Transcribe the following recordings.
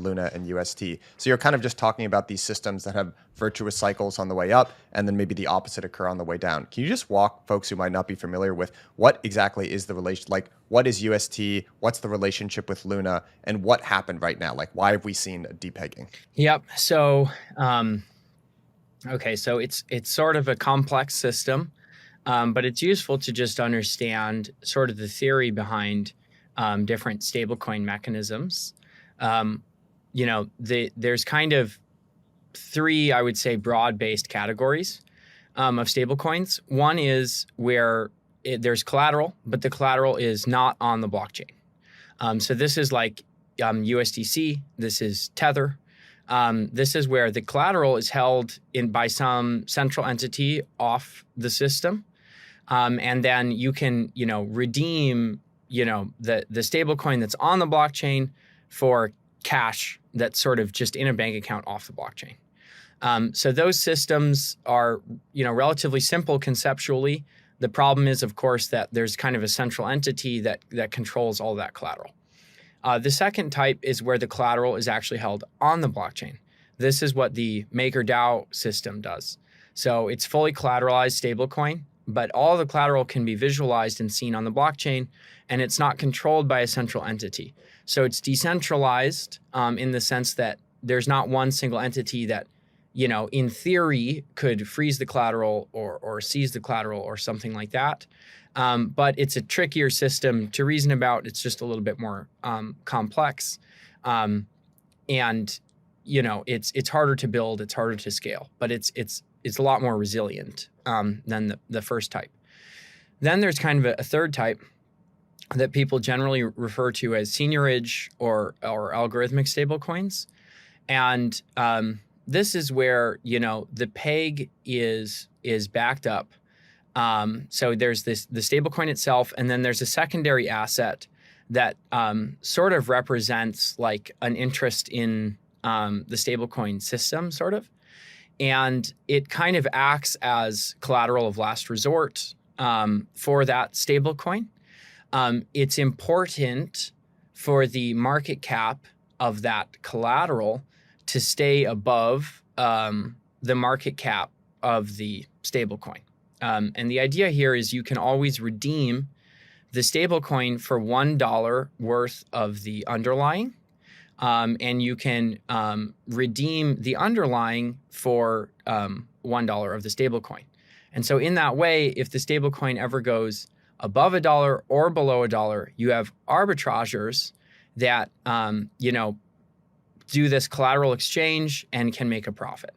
Luna and UST. So you're kind of just talking about these systems that have virtuous cycles on the way up, and then maybe the opposite occur on the way down. Can you just walk folks who might not be familiar with what exactly is the relation, like what is UST, what's the relationship with Luna, and what happened right now? Like why have we seen a depegging? Yep. So, okay, so it's sort of a complex system, but it's useful to just understand sort of the theory behind different stablecoin mechanisms. There's kind of three, I would say, broad-based categories of stablecoins. One is where there's collateral, but the collateral is not on the blockchain. So this is like USDC. This is Tether. This is where the collateral is held by some central entity off the system, and then you can redeem the stablecoin that's on the blockchain for cash that's sort of just in a bank account off the blockchain. So those systems are, relatively simple conceptually. The problem is, of course, that there's kind of a central entity that controls all that collateral. The second type is where the collateral is actually held on the blockchain. This is what the MakerDAO system does. So it's fully collateralized stablecoin, but all the collateral can be visualized and seen on the blockchain, and it's not controlled by a central entity. So it's decentralized in the sense that there's not one single entity that, in theory could freeze the collateral or seize the collateral or something like that. But it's a trickier system to reason about. It's just a little bit more complex. And it's harder to build, it's harder to scale, but it's a lot more resilient than the first type. Then there's kind of a third type that people generally refer to as seigniorage or algorithmic stablecoins. And this is where, the peg is backed up. So there's the stablecoin itself, and then there's a secondary asset that sort of represents like an interest in the stablecoin system, sort of. And it kind of acts as collateral of last resort for that stablecoin. It's important for the market cap of that collateral to stay above the market cap of the stablecoin. And the idea here is you can always redeem the stablecoin for $1 worth of the underlying, and you can redeem the underlying for $1 of the stablecoin. And so in that way, if the stablecoin ever goes above $1 or below $1, you have arbitrageurs that do this collateral exchange and can make a profit.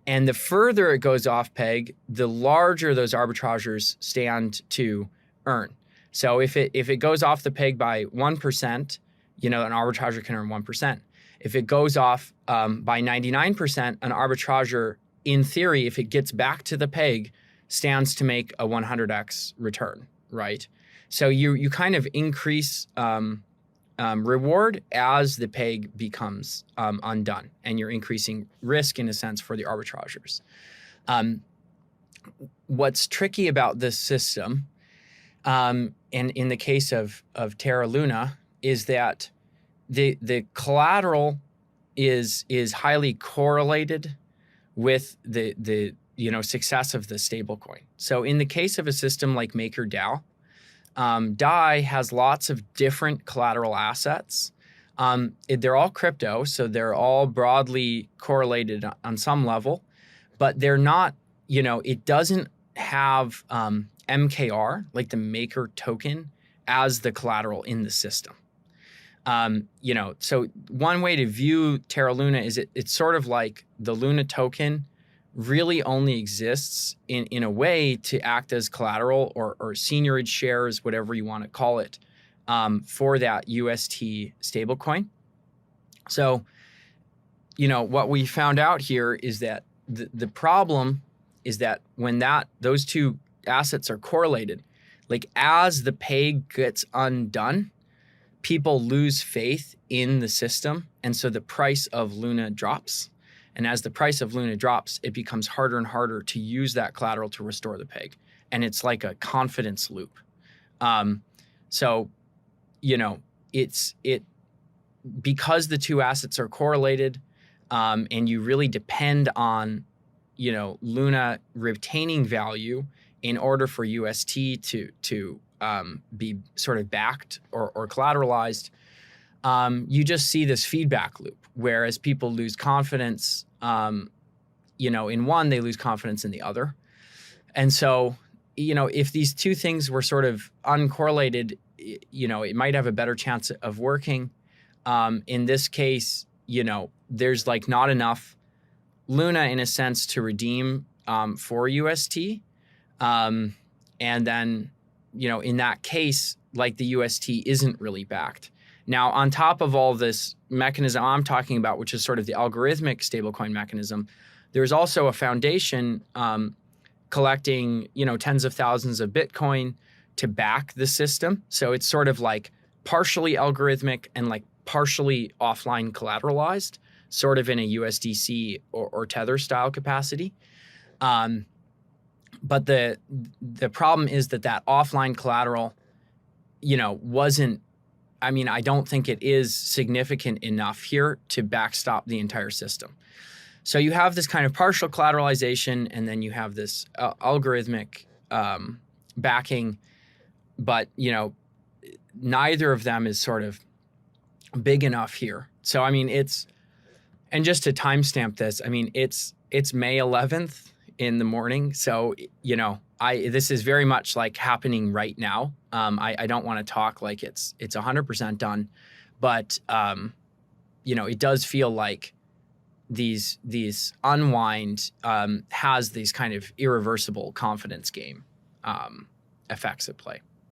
And the further it goes off peg, the larger those arbitrageurs stand to earn. So if it goes off the peg by 1%, an arbitrager can earn 1%. If it goes off by 99%, an arbitrager, in theory, if it gets back to the peg, stands to make a 100x return, right? So you kind of increase reward as the peg becomes undone, and you're increasing risk in a sense for the arbitrageurs. What's tricky about this system, and in the case of Terra Luna, is that the collateral is highly correlated with the success of the stablecoin. So in the case of a system like MakerDAO, DAI has lots of different collateral assets. They're all crypto, so they're all broadly correlated on some level, but they're not, it doesn't have MKR, like the Maker token, as the collateral in the system. So one way to view Terra Luna is it's sort of like the Luna token really only exists in a way to act as collateral or seigniorage shares, whatever you want to call it, for that UST stablecoin. So, what we found out here is that the problem is that when those two assets are correlated, like as the peg gets undone, people lose faith in the system, and so the price of Luna drops. And as the price of Luna drops, it becomes harder and harder to use that collateral to restore the peg. And it's like a confidence loop. because the two assets are correlated, and you really depend on, Luna retaining value in order for UST to be sort of backed or collateralized, you just see this feedback loop, whereas people lose confidence, in one, they lose confidence in the other. And so, if these two things were sort of uncorrelated, it might have a better chance of working. In this case, there's like not enough Luna in a sense to redeem for UST. And then, in that case, like the UST isn't really backed. Now, on top of all this mechanism I'm talking about, which is sort of the algorithmic stablecoin mechanism, there's also a foundation collecting, tens of thousands of Bitcoin to back the system. So it's sort of like partially algorithmic and like partially offline collateralized, sort of in a USDC or Tether style capacity. But the problem is that offline collateral, wasn't, I don't think it is significant enough here to backstop the entire system. So you have this kind of partial collateralization, and then you have this algorithmic backing, but neither of them is sort of big enough here. So and just to timestamp this, it's May 11th in the morning. So this is very much like happening right now. I don't want to talk like it's 100% done, but it does feel like these unwind has these kind of irreversible confidence game effects at play.